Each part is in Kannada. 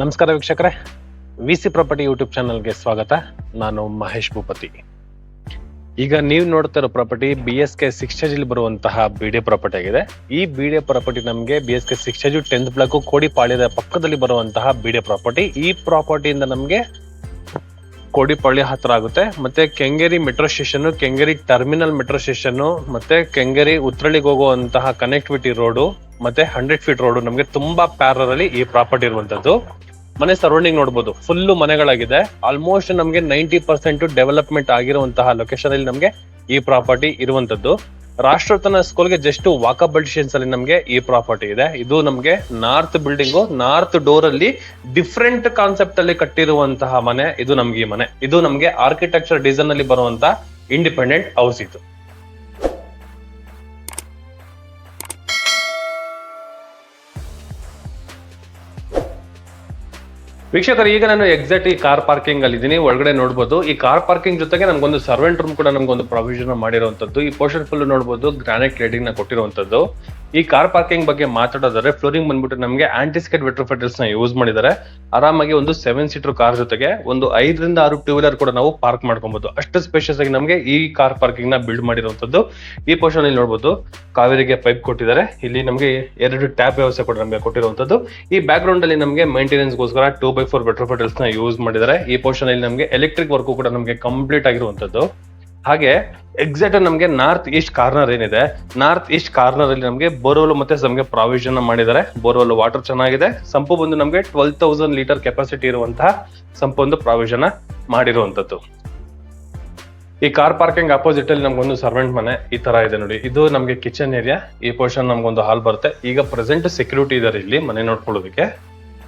ನಮಸ್ಕಾರ ವೀಕ್ಷಕರೇ, ವಿ.ಸಿ ಪ್ರಾಪರ್ಟಿ ಯೂಟ್ಯೂಬ್ ಚಾನಲ್ಗೆ ಸ್ವಾಗತ. ನಾನು ಮಹೇಶ್ ಭೂಪತಿ. ಈಗ ನೀವು ನೋಡ್ತಾ ಇರೋ ಪ್ರಾಪರ್ಟಿ BSK 6 ಬರುವಂತಹ BD ಪ್ರಾಪರ್ಟಿ ಆಗಿದೆ. ಈ BD ಪ್ರಾಪರ್ಟಿ ನಮಗೆ BSK 6 10th ಬ್ಲಾಕ್ ಕೋಡಿಪಾಳ್ಯದ ಪಕ್ಕದಲ್ಲಿ ಬರುವಂತಹ BD ಪ್ರಾಪರ್ಟಿ. ಈ ಪ್ರಾಪರ್ಟಿಯಿಂದ ನಮಗೆ ಕೋಡಿಪಾಳ್ಯ ಹತ್ರ ಆಗುತ್ತೆ. ಮತ್ತೆ Kengeri metro station, Kengeri terminal metro station, ಮತ್ತೆ ಕೆಂಗೇರಿ ಉತ್ರಳಿಗೆ ಹೋಗುವಂತಹ ಕನೆಕ್ಟಿವಿಟಿ ರೋಡು, ಮತ್ತೆ 100 ಫೀಟ್ ರೋಡ್ ನಮಗೆ ತುಂಬಾ ಪ್ಯಾರರಲ್ಲಿ ಈ ಪ್ರಾಪರ್ಟಿ ಇರುವಂತದ್ದು. ಮನೆ ಸರೌಂಡಿಂಗ್ ನೋಡಬಹುದು, ಫುಲ್ ಮನೆಗಳಾಗಿದೆ. ಆಲ್ಮೋಸ್ಟ್ ನಮಗೆ 90% ಡೆವಲಪ್ಮೆಂಟ್ ಆಗಿರುವಂತಹ ಲೊಕೇಶನ್ ಅಲ್ಲಿ ನಮಗೆ ಈ ಪ್ರಾಪರ್ಟಿ ಇರುವಂತದ್ದು. ರಾಷ್ಟ್ರೋತ್ತನ ಸ್ಕೂಲ್ಗೆ ಜಸ್ಟ್ ವಾಕಬಲ್ ಡಿಸ್ಟೆನ್ಸ್ ಅಲ್ಲಿ ನಮಗೆ ಈ ಪ್ರಾಪರ್ಟಿ ಇದೆ. ಇದು ನಮಗೆ ನಾರ್ತ್ ಬಿಲ್ಡಿಂಗು, ನಾರ್ತ್ ಡೋರ್ ಅಲ್ಲಿ ಡಿಫ್ರೆಂಟ್ ಕಾನ್ಸೆಪ್ಟ್ ಅಲ್ಲಿ ಕಟ್ಟಿರುವಂತಹ ಮನೆ. ಇದು ನಮ್ಗೆ ಈ ಮನೆ, ಇದು ನಮಗೆ ಆರ್ಕಿಟೆಕ್ಚರ್ ಡಿಸೈನ್ ಅಲ್ಲಿ ಬರುವಂತಹ ಇಂಡಿಪೆಂಡೆಂಟ್ ಹೌಸ್ ಇದು. ವೀಕ್ಷಕರು, ಈಗ ನಾನು ಎಕ್ಸಾಕ್ಟ್ ಈ ಕಾರ್ ಪಾರ್ಕಿಂಗ್ ಅಲ್ಲಿ ಇದ್ದೀನಿ. ಒಳಗಡೆ ನೋಡಬಹುದು, ಈ ಕಾರ್ ಪಾರ್ಕಿಂಗ್ ಜೊತೆಗೆ ನಮ್ಗೊಂದು ಸರ್ವೆಂಟ್ ರೂಮ್ ಕೂಡ ನಮ್ಗೊಂದು ಪ್ರೊವಿಷನ್ ಮಾಡಿರುವಂತದ್ದು. ಈ ಪೋರ್ಷನ್ ಫುಲ್ ನೋಡಬಹುದು ಗ್ರಾನೈಟ್ ಕ್ಲೇಡಿಂಗ್ ನ ಕೊಟ್ಟಿರುವಂತದ್ದು. ಈ ಕಾರ್ ಪಾರ್ಕಿಂಗ್ ಬಗ್ಗೆ ಮಾತಾಡೋದಾದ್ರೆ ಫ್ಲೋರಿಂಗ್ ಬಂದ್ಬಿಟ್ಟು ನಮಗೆ ಆಂಟಿಸ್ಕೇಟ್ ವೆಟ್ರೋಫೈಟಲ್ಸ್ ನ ಯೂಸ್ ಮಾಡಿದ್ದಾರೆ. ಆರಾಮಾಗಿ ಒಂದು 7 ಸೀಟರ್ ಕಾರ್ ಜೊತೆಗೆ ಒಂದು 5 ರಿಂದ 6 ಟೂ ವೀಲರ್ ಕೂಡ ನಾವು ಪಾರ್ಕ್ ಮಾಡ್ಕೊಬಹುದು. ಅಷ್ಟು ಸ್ಪೇಷಿಯಸ್ ಆಗಿ ನಮಗೆ ಈ ಕಾರ್ ಪಾರ್ಕಿಂಗ್ ನ ಬಿಲ್ಡ್ ಮಾಡಿರುವಂತದ್ದು. ಈ ಪೋರ್ಷನ್ ಅಲ್ಲಿ ನೋಡಬಹುದು ಕಾವೇರಿಗೆ ಪೈಪ್ ಕೊಟ್ಟಿದ್ದಾರೆ. ಇಲ್ಲಿ ನಮಗೆ 2 ಟ್ಯಾಪ್ ವ್ಯವಸ್ಥೆ ಕೂಡ ನಮಗೆ ಕೊಟ್ಟಿರುವಂತದ್ದು. ಈ ಬ್ಯಾಕ್ ಗ್ರೌಂಡ್ ಅಲ್ಲಿ ನಮಗೆ ಮೇಂಟೆನೆನ್ಸ್ ಗೋಸ್ಕರ 2x4 ವೆಟ್ರೋಫೈಟಲ್ಸ್ ನ ಯೂಸ್ ಮಾಡಿದ್ದಾರೆ. ಈ ಪೋರ್ಷನ್ ಅಲ್ಲಿ ನಮಗೆ ಎಲೆಕ್ಟ್ರಿಕ್ ವರ್ಕ್ ಕೂಡ ನಮಗೆ ಕಂಪ್ಲೀಟ್ ಆಗಿರುವಂತದ್ದು. ಹಾಗೆ ಎಕ್ಸಾಕ್ಟ್ ನಮಗೆ ನಾರ್ತ್ ಈಸ್ಟ್ ಕಾರ್ನರ್ ಏನಿದೆ, ನಾರ್ತ್ ಈಸ್ಟ್ ಕಾರ್ನರ್ ಅಲ್ಲಿ ನಮಗೆ ಬೋರ್ವೆಲ್ ಮತ್ತೆ ನಮಗೆ ಪ್ರಾವಿಷನ್ ಮಾಡಿದ್ದಾರೆ. ಬೋರ್ವೆಲ್ ವಾಟರ್ ಚೆನ್ನಾಗಿದೆ. ಸಂಪು ಬಂದು ನಮಗೆ 12,000 ಲೀಟರ್ ಕೆಪಾಸಿಟಿ ಇರುವಂತಹ ಸಂಪು ಒಂದು ಪ್ರಾವಿಷನ್ ಮಾಡಿರುವಂತದ್ದು. ಈ ಕಾರ್ ಪಾರ್ಕಿಂಗ್ ಅಪೋಸಿಟ್ ಅಲ್ಲಿ ನಮ್ಗೊಂದು ಸರ್ವೆಂಟ್ ಮನೆ ಈ ತರ ಇದೆ ನೋಡಿ. ಇದು ನಮಗೆ ಕಿಚನ್ ಏರಿಯಾ. ಈ ಪೋರ್ಷನ್ ನಮ್ಗೊಂದು ಹಾಲ್ ಬರುತ್ತೆ. ಈಗ ಪ್ರೆಸೆಂಟ್ ಸೆಕ್ಯೂರಿಟಿ ಇದಾರೆ ಇಲ್ಲಿ ಮನೆ ನೋಡ್ಕೊಳ್ಳೋದಕ್ಕೆ.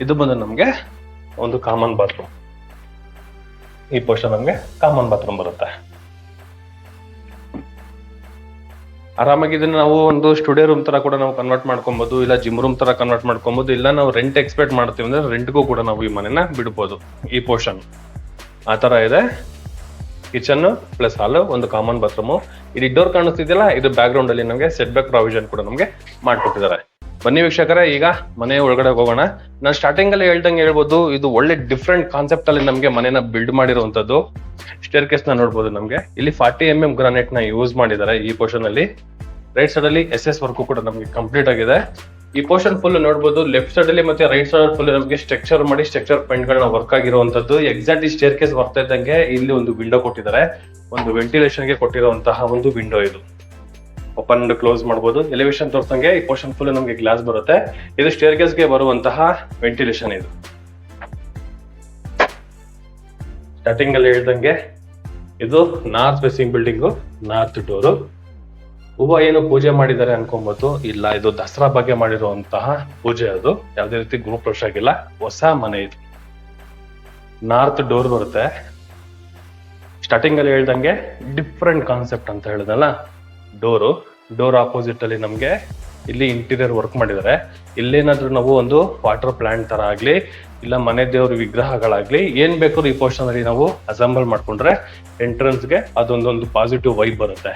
ಇದು ಬಂದು ನಮ್ಗೆ ಒಂದು ಕಾಮನ್ ಬಾತ್ರೂಮ್. ಈ ಪೋರ್ಷನ್ ನಮ್ಗೆ ಕಾಮನ್ ಬಾತ್ರೂಮ್ ಬರುತ್ತೆ. ಆರಾಮಾಗಿ ಇದನ್ನ ನಾವು ಒಂದು ಸ್ಟುಡಿಯೋ ರೂಮ್ ತರ ಕೂಡ ನಾವು ಕನ್ವರ್ಟ್ ಮಾಡ್ಕೊಬಹುದು, ಇಲ್ಲ ಜಿಮ್ ರೂಮ್ ತರ ಕನ್ವರ್ಟ್ ಮಾಡ್ಕೊಬಹುದು, ಇಲ್ಲ ನಾವು ರೆಂಟ್ ಎಕ್ಸ್ಪೆಕ್ಟ್ ಮಾಡ್ತೀವಿ ಅಂದ್ರೆ ರೆಂಟ್ಗೂ ಕೂಡ ನಾವು ಈ ಮನೆನ ಬಿಡ್ಬೋದು. ಈ ಪೋರ್ಷನ್ ಆ ತರ ಇದೆ. ಕಿಚನ್ ಪ್ಲಸ್ ಹಾಲ್, ಒಂದು ಕಾಮನ್ ಬಾತ್ರೂಮ್. ಇಲ್ಲಿ ಡೋರ್ ಕಾಣಿಸ್ತಿದೆಯಲ್ಲ, ಇದು ಬ್ಯಾಕ್ ಗ್ರೌಂಡ್ ಅಲ್ಲಿ ನಮಗೆ ಸೆಟ್ ಬ್ಯಾಕ್ ಪ್ರಾವಿಷನ್ ಕೂಡ ನಮಗೆ ಮಾಡ್ಕೊಟ್ಟಿದ್ದಾರೆ. ಬನ್ನಿ ವೀಕ್ಷಕರೇ, ಈಗ ಮನೆ ಒಳಗಡೆ ಹೋಗೋಣ. ನಾನು ಸ್ಟಾರ್ಟಿಂಗ್ ಅಲ್ಲಿ ಹೇಳ್ಬೋದು, ಇದು ಒಳ್ಳೆ ಡಿಫ್ರೆಂಟ್ ಕಾನ್ಸೆಪ್ಟ್ ಅಲ್ಲಿ ನಮಗೆ ಮನೆನ ಬಿಲ್ಡ್ ಮಾಡಿರುವಂತದ್ದು. ಸ್ಟೇರ್ ಕೇಸ್ ನ ನೋಡಬಹುದು. ನಮಗೆ ಇಲ್ಲಿ 40 mm ಗ್ರಾನೈಟ್ ನ ಯೂಸ್ ಮಾಡಿದ್ದಾರೆ. ಈ ಪೋರ್ಷನ್ ಅಲ್ಲಿ ರೈಟ್ ಸೈಡ್ ಅಲ್ಲಿ SS ವರ್ಕ್ ಕೂಡ ನಮಗೆ ಕಂಪ್ಲೀಟ್ ಆಗಿದೆ. ಈ ಪೋರ್ಷನ್ ಫುಲ್ ನೋಡಬಹುದು. ಲೆಫ್ಟ್ ಸೈಡ್ ಅಲ್ಲಿ ಮತ್ತೆ ರೈಟ್ ಸೈಡ್ ಫುಲ್ ನಮಗೆ ಸ್ಟ್ರಕ್ಚರ್ ಮಾಡಿ ಸ್ಟ್ರಕ್ಚರ್ ಪೇಂಟ್ ಗಳನ್ನ ವರ್ಕ್ ಆಗಿರುವಂತದ್ದು. ಎಕ್ಸಾಕ್ಟ್ ಈ ಸ್ಟೇರ್ ಕೇಸ್ ಬರ್ತಾ ಇದ್ದಂಗೆ ಇಲ್ಲಿ ಒಂದು ವಿಂಡೋ ಕೊಟ್ಟಿದ್ದಾರೆ. ಒಂದು ವೆಂಟಿಲೇಷನ್ ಗೆ ಕೊಟ್ಟಿರುವಂತಹ ಒಂದು ವಿಂಡೋ ಇದು. ಓಪನ್ ಅಂಡ್ ಕ್ಲೋಸ್ ಮಾಡಬಹುದು. ಎಲಿವೇಶನ್ ತೋರ್ಸಂಗೆ ಈ ಪೋರ್ಷನ್ ಫುಲ್ ನಮಗೆ ಗ್ಲಾಸ್ ಬರುತ್ತೆ. ಇದು ಸ್ಟೇರ್ ಕೇಸ್ ಗೆ ಬರುವಂತಹ ವೆಂಟಿಲೇಷನ್ ಇದು. ಸ್ಟಾರ್ಟಿಂಗ್ ಅಲ್ಲಿ ಹೇಳ್ದಂಗೆ ಇದು north facing building, north door. ಹೂವ ಏನು ಪೂಜೆ ಮಾಡಿದ್ದಾರೆ ಅನ್ಕೊಬಹುದು, ಇಲ್ಲ ಇದು ದಸರಾ ಬಗ್ಗೆ ಮಾಡಿರುವಂತಹ ಪೂಜೆ. ಅದು ಯಾವ್ದೇ ರೀತಿ ಗ್ರೂಪ್ ಪ್ರವೇಶ ಆಗಿಲ್ಲ, ಹೊಸ ಮನೆ ಇದು. ನಾರ್ತ್ ಡೋರ್ ಬರುತ್ತೆ. ಸ್ಟಾರ್ಟಿಂಗ್ ಅಲ್ಲಿ ಹೇಳ್ದಂಗೆ ಡಿಫ್ರೆಂಟ್ ಕಾನ್ಸೆಪ್ಟ್ ಅಂತ ಹೇಳಿದಲ್ಲ, ಡೋರ್ ಆಪೋಸಿಟ್ ಅಲ್ಲಿ ನಮ್ಗೆ ಇಲ್ಲಿ ಇಂಟೀರಿಯರ್ ವರ್ಕ್ ಮಾಡಿದ್ದಾರೆ. ಇಲ್ಲೇನಾದ್ರೂ ನಾವು ಒಂದು ವಾಟರ್ ಪ್ಲಾಂಟ್ ತರ ಆಗ್ಲಿ, ಇಲ್ಲ ಮನೆ ದೇವ್ರ ವಿಗ್ರಹಗಳಾಗ್ಲಿ, ಏನ್ ಬೇಕಾದ್ರೂ ಈ ಪೋರ್ಷನ್ ಅಲ್ಲಿ ನಾವು ಅಸೆಂಬಲ್ ಮಾಡ್ಕೊಂಡ್ರೆ ಎಂಟ್ರೆನ್ಸ್ ಗೆ ಅದೊಂದೊಂದು ಪಾಸಿಟಿವ್ ವೈಬ್ ಬರುತ್ತೆ.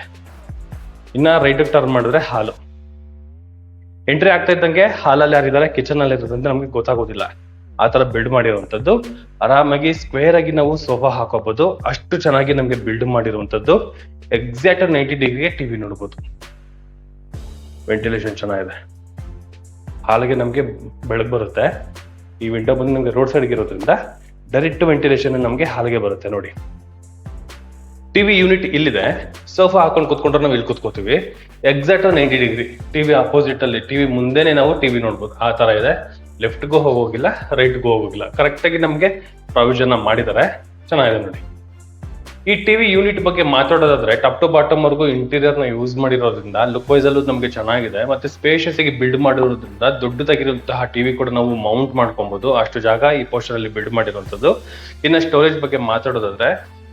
ಇನ್ನ ರೈಟ್ ಟರ್ನ್ ಮಾಡಿದ್ರೆ ಹಾಲು. ಎಂಟ್ರಿ ಆಗ್ತಾ ಇದ್ದಂಗೆ ಹಾಲಲ್ಲಿ ಯಾರಿದ್ದಾರೆ, ಕಿಚನ್ ಅಲ್ಲಿ ಇರೋದಂತ ನಮ್ಗೆ ಗೊತ್ತಾಗೋದಿಲ್ಲ. ಆ ತರ ಬಿಲ್ಡ್ ಮಾಡಿರುವಂತದ್ದು. ಆರಾಮಾಗಿ ಸ್ಕ್ವೇರ್ ಆಗಿ ನಾವು ಸೋಫಾ ಹಾಕೋಬಹುದು, ಅಷ್ಟು ಚೆನ್ನಾಗಿ ನಮ್ಗೆ ಬಿಲ್ಡ್ ಮಾಡಿರುವಂತದ್ದು. ಎಕ್ಸಾಕ್ಟ್ 90 ಡಿಗ್ರಿಗೆ ಟಿವಿ ನೋಡ್ಬೋದು. ವೆಂಟಿಲೇಷನ್ ಚೆನ್ನಾಗಿದೆ. ಹಾಲಿಗೆ ನಮ್ಗೆ ಬೆಳಕು ಬರುತ್ತೆ. ಈ ವಿಂಡೋ ಬಂದು ನಮ್ಗೆ ರೋಡ್ ಸೈಡ್ ಇರೋದ್ರಿಂದ ಡೈರೆಕ್ಟ್ ವೆಂಟಿಲೇಷನ್ ನಮ್ಗೆ ಹಾಲಿಗೆ ಬರುತ್ತೆ ನೋಡಿ. ಟಿವಿ ಯೂನಿಟ್ ಇಲ್ಲಿದೆ. ಸೋಫಾ ಹಾಕೊಂಡು ಕುತ್ಕೊಂಡ್ರೆ ನಾವು ಇಲ್ಲಿ ಕುತ್ಕೋತೀವಿ. ಎಕ್ಸಾಕ್ಟ್ 90 ಡಿಗ್ರಿ ಟಿವಿ ಅಪೋಸಿಟ್ ಅಲ್ಲಿ, ಟಿವಿ ಮುಂದೆನೆ ನಾವು ಟಿವಿ ನೋಡ್ಬೋದು. ಆ ತರ ಇದೆ. ಲೆಫ್ಟ್ಗೂ ಹೋಗೋಗಿಲ್ಲ, ರೈಟ್ಗೂ ಹೋಗೋಗಿಲ್ಲ. ಕರೆಕ್ಟ್ ಆಗಿ ನಮ್ಗೆ ಪ್ರಾವಿಷನ್ ಮಾಡಿದ್ದಾರೆ. ಚೆನ್ನಾಗಿದೆ ನೋಡಿ. ಈ ಟಿವಿ ಯೂನಿಟ್ ಬಗ್ಗೆ ಮಾತಾಡೋದಾದ್ರೆ ಟಾಪ್ ಟು ಬಾಟಮ್ ವರ್ಗು ಇಂಟೀರಿಯರ್ ನ ಯೂಸ್ ಮಾಡಿರೋದ್ರಿಂದ ಲುಕ್ ವೈಸ್ ಅಲ್ಲೂ ನಮ್ಗೆ ಚೆನ್ನಾಗಿದೆ. ಮತ್ತೆ ಸ್ಪೇಷಿಯಸ್ ಆಗಿ ಬಿಲ್ಡ್ ಮಾಡಿರೋದ್ರಿಂದ ದೊಡ್ಡದಾಗಿರುವಂತಹ ಟಿವಿ ಕೂಡ ನಾವು ಮೌಂಟ್ ಮಾಡ್ಕೊಬಹುದು. ಅಷ್ಟು ಜಾಗ ಈ ಪೋರ್ಷನ್ ಅಲ್ಲಿ ಬಿಲ್ಡ್ ಮಾಡಿರುವಂತದ್ದು. ಇನ್ನು ಸ್ಟೋರೇಜ್ ಬಗ್ಗೆ ಮಾತಾಡೋದಾದ್ರೆ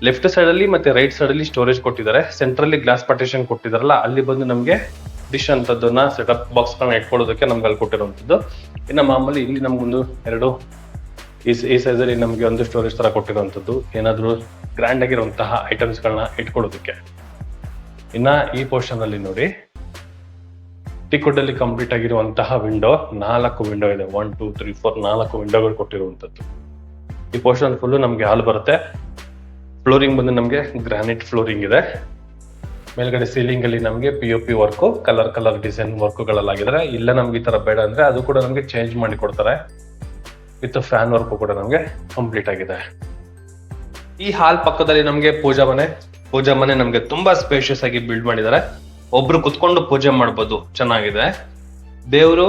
ಲೆಫ್ಟ್ ಸೈಡ್ ಅಲ್ಲಿ ಮತ್ತೆ ರೈಟ್ ಸೈಡ್ ಅಲ್ಲಿ ಸ್ಟೋರೇಜ್ ಕೊಟ್ಟಿದ್ದಾರೆ. ಸೆಂಟ್ರಲ್ಲಿ ಗ್ಲಾಸ್ ಪಾರ್ಟಿಷನ್ ಕೊಟ್ಟಿದಾರಲ್ಲ, ಅಲ್ಲಿ ಬಂದು ನಮ್ಗೆ ಡಿಶ್ ಅಂತದನ್ನ ಸೆಟಪ್ ಬಾಕ್ಸ್ ಗಳನ್ನ ಇಟ್ಕೊಳ್ಳೋದಕ್ಕೆ ನಮ್ಗೆ ಅಲ್ಲಿ ಕೊಟ್ಟಿರುವಂತದ್ದು. ಇನ್ನು ಮಾಮೂಲಿ ಇಲ್ಲಿ ನಮ್ಗೊಂದು 2 ಈ ಸೈಜ್ ಅಲ್ಲಿ ನಮ್ಗೆ ಒಂದು ಸ್ಟೋರೇಜ್ ತರ ಕೊಟ್ಟಿರುವಂತದ್ದು, ಏನಾದ್ರು ಗ್ರ್ಯಾಂಡ್ ಆಗಿರುವಂತಹ ಐಟಮ್ಸ್ ಗಳನ್ನ ಇಟ್ಕೊಳ್ಳೋದಕ್ಕೆ. ಇನ್ನ ಈ ಪೋರ್ಷನ್ ಅಲ್ಲಿ ನೋಡಿ, ಟೀಕ್ವುಡ್ ಅಲ್ಲಿ ಕಂಪ್ಲೀಟ್ ಆಗಿರುವಂತಹ ವಿಂಡೋ, 4 ವಿಂಡೋ ಇದೆ. 1 2 3 4 4 ವಿಂಡೋಗಳು ಕೊಟ್ಟಿರುವಂತದ್ದು. ಈ ಪೋರ್ಷನ್ ಫುಲ್ ನಮ್ಗೆ ಹಾಲ್ ಬರುತ್ತೆ. ಫ್ಲೋರಿಂಗ್ ಬಂದು ನಮ್ಗೆ ಗ್ರಾನೈಟ್ ಫ್ಲೋರಿಂಗ್ ಇದೆ. ಮೇಲ್ಗಡೆ ಸೀಲಿಂಗ್ ಅಲ್ಲಿ ನಮ್ಗೆ POP ವರ್ಕ್, ಕಲರ್ ಡಿಸೈನ್ ವರ್ಕ್ಗಳಲ್ಲಾಗಿದ್ರೆ. ಇಲ್ಲ ನಮ್ಗೆ ಈ ತರ ಬೇಡ ಅಂದ್ರೆ ಅದು ಕೂಡ ನಮ್ಗೆ ಚೇಂಜ್ ಮಾಡಿ ಕೊಡ್ತಾರೆ. ವಿತ್ ಫ್ಯಾನ್ ವರ್ಕ್ ಕೂಡ ನಮ್ಗೆ ಕಂಪ್ಲೀಟ್ ಆಗಿದೆ. ಈ ಹಾಲ್ ಪಕ್ಕದಲ್ಲಿ ನಮ್ಗೆ ಪೂಜಾ ಮನೆ ನಮ್ಗೆ ತುಂಬಾ ಸ್ಪೇಷಿಯಸ್ ಆಗಿ ಬಿಲ್ಡ್ ಮಾಡಿದ್ದಾರೆ. ಒಬ್ರು ಕುತ್ಕೊಂಡು ಪೂಜೆ ಮಾಡ್ಬೋದು, ಚೆನ್ನಾಗಿದೆ. ದೇವರು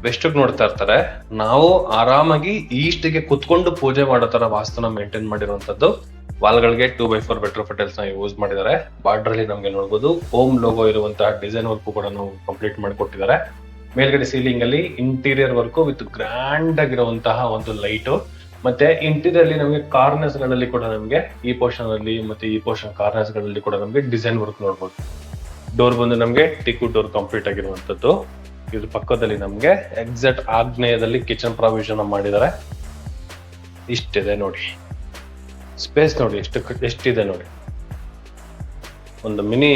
ವೆಸ್ಟ್ ನೋಡ್ತಾ ಇರ್ತಾರೆ, ನಾವು ಆರಾಮಾಗಿ ಈಸ್ಟ್ಗೆ ಕುತ್ಕೊಂಡು ಪೂಜೆ ಮಾಡೋ ತರ ವಾಸ್ತುನ ಮೇಂಟೈನ್ ಮಾಡಿರುವಂತದ್ದು. ವಾಲ್ಗಳಿಗೆ 2x4 ಬೆಟ್ರೋಫೆಟಲ್ಸ್ ನ ಯೂಸ್ ಮಾಡಿದ್ದಾರೆ. ಬಾರ್ಡರ್ ಅಲ್ಲಿ ನಮ್ಗೆ ನೋಡಬಹುದು ಓಂ ಲೋಗೋ ಇರುವಂತಹ ಡಿಸೈನ್ ವರ್ಕ್ ಕೂಡ ನಾವು ಕಂಪ್ಲೀಟ್ ಮಾಡಿ ಕೊಟ್ಟಿದ್ದಾರೆ. ಮೇಲ್ಗಡೆ ಸೀಲಿಂಗ್ ಅಲ್ಲಿ ಇಂಟೀರಿಯರ್ ವರ್ಕ್ ವಿತ್ ಗ್ರ್ಯಾಂಡ್ ಆಗಿರುವಂತಹ ಒಂದು ಲೈಟ್, ಮತ್ತೆ ಇಂಟೀರಿಯರ್ ಅಲ್ಲಿ ನಮಗೆ ಕಾರ್ನರ್ಸ್ ಗಳಲ್ಲಿ ಕೂಡ ನಮಗೆ ಈ ಪೋರ್ಷನ್ ಅಲ್ಲಿ ಮತ್ತೆ ಈ ಪೋರ್ಷನ್ ಕಾರ್ನರ್ಸ್ ಗಳಲ್ಲಿ ಕೂಡ ನಮಗೆ ಡಿಸೈನ್ ವರ್ಕ್ ನೋಡಬಹುದು. ಡೋರ್ ಬಂದು ನಮಗೆ ಟೀಕ್ವುಡ್ ಡೋರ್ ಕಂಪ್ಲೀಟ್ ಆಗಿರುವಂತದ್ದು. ಇದ್ರ ಪಕ್ಕದಲ್ಲಿ ನಮ್ಗೆ ಎಕ್ಸಾಕ್ಟ್ ಆಗ್ನೇಯದಲ್ಲಿ ಕಿಚನ್ ಪ್ರಾವಿಷನ್ ಮಾಡಿದ್ದಾರೆ. ಇಷ್ಟಿದೆ ನೋಡಿ, ಸ್ಪೇಸ್ ನೋಡಿ ಎಷ್ಟಿದೆ ನೋಡಿ. ಒಂದು ಮಿನಿ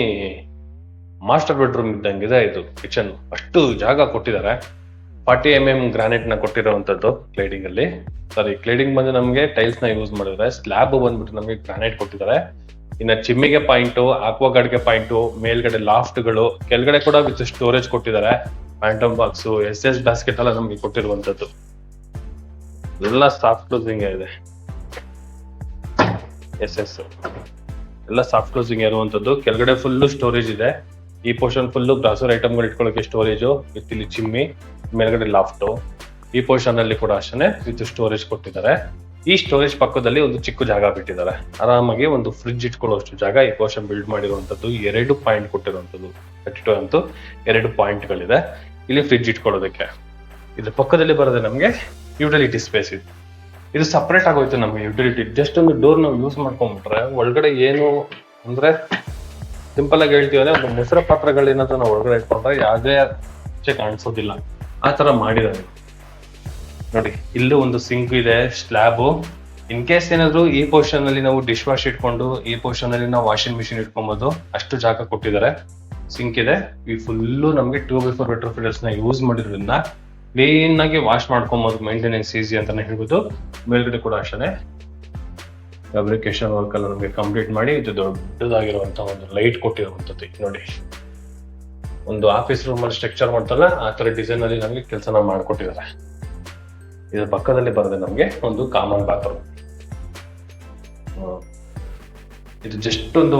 ಮಾಸ್ಟರ್ ಬೆಡ್ರೂಮ್ ಇದ್ದಂಗಿದೆ ಇದು ಕಿಚನ್. ಅಷ್ಟು ಜಾಗ ಕೊಟ್ಟಿದ್ದಾರೆ. 40 mm ಗ್ರಾನೈಟ್ ನ ಕೊಟ್ಟಿರುವಂತದ್ದು ಕ್ಲೈಡಿಂಗ್ ಅಲ್ಲಿ. ಕ್ಲೈಡಿಂಗ್ ಬಂದು ನಮ್ಗೆ ಟೈಲ್ಸ್ ನ ಯೂಸ್ ಮಾಡಿದ್ದಾರೆ. ಸ್ಲ್ಯಾಬ್ ಬಂದ್ಬಿಟ್ಟು ನಮ್ಗೆ ಗ್ರಾನೈಟ್ ಕೊಟ್ಟಿದ್ದಾರೆ. ಇನ್ನ ಚಿಮ್ಮಿಗೆ ಪಾಯಿಂಟ್, ಆಕ್ವಾಗಾರ್ಡ್ಗೆ ಪಾಯಿಂಟ್, ಮೇಲ್ಗಡೆ ಲಾಫ್ಟ್ಗಳು, ಕೆಳಗಡೆ ಕೂಡ ವಿತ್ ಸ್ಟೋರೇಜ್ ಕೊಟ್ಟಿದ್ದಾರೆ. ಫ್ಯಾಂಟಮ್ ಬಾಕ್ಸ್, SS ಬಾಸ್ಕೆಟ್ ಎಲ್ಲ ನಮ್ಗೆ ಕೊಟ್ಟಿರುವಂತದ್ದು. ಎಲ್ಲ ಸಾಫ್ಟ್ ಕ್ಲೋಸಿಂಗ್ ಇದೆ. SS ಎಲ್ಲ ಸಾಫ್ಟ್ ಕ್ಲೋಸಿಂಗ್ ಇರುವಂತದ್ದು. ಕೆಳಗಡೆ ಫುಲ್ ಸ್ಟೋರೇಜ್ ಇದೆ. ಈ ಪೋರ್ಷನ್ ಫುಲ್ ಗ್ರಾಸರಿ ಐಟಮ್ಗಳು ಇಟ್ಕೊಳ್ಳೋಕೆ ಸ್ಟೋರೇಜ್ ವಿತ್ ಇಲ್ಲಿ ಚಿಮ್ಮಿ, ಮೇಲ್ಗಡೆ ಲಾಫ್ಟ್. ಈ ಪೋರ್ಷನ್ ಅಲ್ಲಿ ಕೂಡ ಅಷ್ಟೇ ವಿತ್ ಸ್ಟೋರೇಜ್ ಕೊಟ್ಟಿದ್ದಾರೆ. ಈ ಸ್ಟೋರೇಜ್ ಪಕ್ಕದಲ್ಲಿ ಒಂದು ಚಿಕ್ಕ ಜಾಗ ಬಿಟ್ಟಿದ್ದಾರೆ. ಆರಾಮಾಗಿ ಒಂದು ಫ್ರಿಡ್ಜ್ ಇಟ್ಕೊಳ್ಳುವಷ್ಟು ಜಾಗ ಈ ಪೋರ್ಷನ್ ಬಿಲ್ಡ್ ಮಾಡಿರುವಂತದ್ದು. 2 ಪಾಯಿಂಟ್ ಕೊಟ್ಟಿರುವಂತದ್ದು. 32 ಅಂತೂ 2 ಪಾಯಿಂಟ್ಗಳಿದೆ ಇಲ್ಲಿ ಫ್ರಿಡ್ಜ್ ಇಟ್ಕೊಳ್ಳೋದಕ್ಕೆ. ಇದ್ರ ಪಕ್ಕದಲ್ಲಿ ಬರೋದೇ ನಮ್ಗೆ ಯುಟಿಲಿಟಿ ಸ್ಪೇಸ್ ಇದೆ. ಇದು ಸಪರೇಟ್ ಆಗೋಯ್ತು ನಮ್ಗೆ ಯುಟಿಲಿಟಿ. ಜಸ್ಟ್ ಒಂದು ಡೋರ್ ನಾವು ಯೂಸ್ ಮಾಡ್ಕೊಂಡ್ಬಿಟ್ರೆ ಒಳಗಡೆ ಏನು ಅಂದ್ರೆ ಸಿಂಪಲ್ ಆಗಿ ಹೇಳ್ತೀವಿ ಅಂದ್ರೆ ಒಂದು ಮೊಸರು ಪಾತ್ರೆಗಳೇನಾದ್ರೂ ನಾವು ಒಳಗಡೆ ಇಟ್ಕೊಂಡ್ರೆ ಯಾವುದೇ ಕಾಣಿಸೋದಿಲ್ಲ. ಆ ತರ ಮಾಡಿದ್ದಾರೆ ನೋಡಿ. ಇಲ್ಲೂ ಒಂದು ಸಿಂಕ್ ಇದೆ, ಸ್ಲ್ಯಾಬ್. ಇನ್ ಕೇಸ್ ಏನಾದ್ರು ಈ ಪೋರ್ಷನ್ ಅಲ್ಲಿ ನಾವು ಡಿಶ್ ವಾಶ್ ಇಟ್ಕೊಂಡು ಈ ಪೋರ್ಷನ್ ಅಲ್ಲಿ ನಾವು ವಾಷಿಂಗ್ ಮಿಷಿನ್ ಇಟ್ಕೊಬಹುದು, ಅಷ್ಟು ಜಾಗ ಕೊಟ್ಟಿದ್ದಾರೆ. ಸಿಂಕ್ ಇದೆ. ಈ ಫುಲ್ಲು ನಮ್ಗೆ 2x4 ಬೆಟ್ರೋಫೆಟಲ್ಸ್ ನ ಯೂಸ್ ಮಾಡಿರೋದ್ರಿಂದ ಕ್ಲೀನ್ ಆಗಿ ವಾಶ್ ಮಾಡ್ಕೊಬಹುದು. ಮೇಂಟೆನೆನ್ಸ್ ಈಸಿ ಅಂತಾನೆ ಹೇಳ್ಬೋದು. ಮೇಲ್ಗಡೆ ಕೂಡ ಅಷ್ಟೇ ಫ್ಯಾಬ್ರಿಕೇಶನ್ ವರ್ಕ್ ಎಲ್ಲ ನಮಗೆ ಕಂಪ್ಲೀಟ್ ಮಾಡಿ ಇದು ದೊಡ್ಡದಾಗಿರುವಂತಹ ಒಂದು ಲೈಟ್ ಕೊಟ್ಟಿರುವಂತದ್ದು ನೋಡಿ. ಒಂದು ಆಫೀಸ್ ರೂಮ್ ಅಲ್ಲಿ ಸ್ಟ್ರಕ್ಚರ್ ಮಾಡ್ತಾರಲ್ಲ ಆ ತರ ಡಿಸೈನ್ ಅಲ್ಲಿ ನಮಗೆ ಕೆಲಸನ ಮಾಡ್ಕೊಟ್ಟಿದ್ದಾರೆ. ಇದ್ರ ಪಕ್ಕದಲ್ಲಿ ಬರದೆ ನಮ್ಗೆ ಒಂದು ಕಾಮನ್ ಬಾತ್ರೂಮ್. ಇದು ಜಸ್ಟ್ ಒಂದು